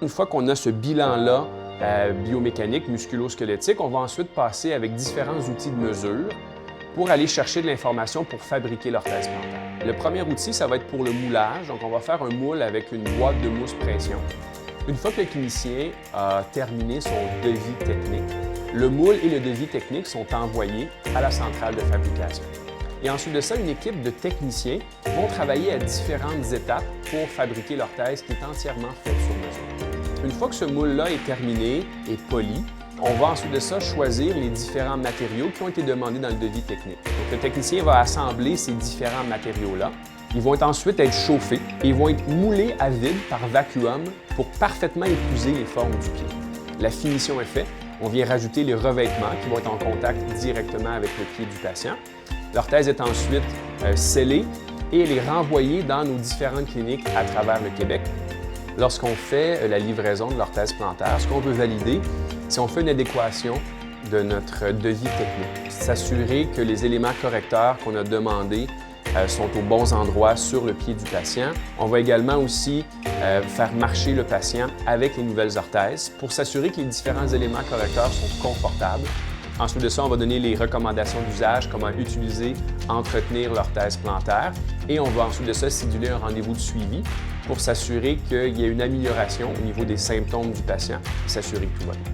Une fois qu'on a ce bilan-là biomécanique, musculo-squelettique, on va ensuite passer avec différents outils de mesure pour aller chercher de l'information pour fabriquer l'orthèse plantaire. Le premier outil, ça va être pour le moulage. Donc, on va faire un moule avec une boîte de mousse pression. Une fois que le clinicien a terminé son devis technique, le moule et le devis technique sont envoyés à la centrale de fabrication. Et ensuite de ça, une équipe de techniciens vont travailler à différentes étapes pour fabriquer l'orthèse qui est entièrement faite sur mesure. Une fois que ce moule-là est terminé et poli, on va ensuite de ça choisir les différents matériaux qui ont été demandés dans le devis technique. Donc, le technicien va assembler ces différents matériaux-là. Ils vont ensuite être chauffés et ils vont être moulés à vide par vacuum pour parfaitement épouser les formes du pied. La finition est faite. On vient rajouter les revêtements qui vont être en contact directement avec le pied du patient. L'orthèse est ensuite scellée et elle est renvoyée dans nos différentes cliniques à travers le Québec. Lorsqu'on fait la livraison de l'orthèse plantaire, ce qu'on veut valider, c'est qu'on fait une adéquation de notre devis technique. S'assurer que les éléments correcteurs qu'on a demandés sont aux bons endroits sur le pied du patient. On va également aussi faire marcher le patient avec les nouvelles orthèses pour s'assurer que les différents éléments correcteurs sont confortables. Ensuite de ça, on va donner les recommandations d'usage, comment utiliser, entretenir l'orthèse plantaire. Et on va ensuite de ça céduler un rendez-vous de suivi pour s'assurer qu'il y ait une amélioration au niveau des symptômes du patient et s'assurer que tout va bien.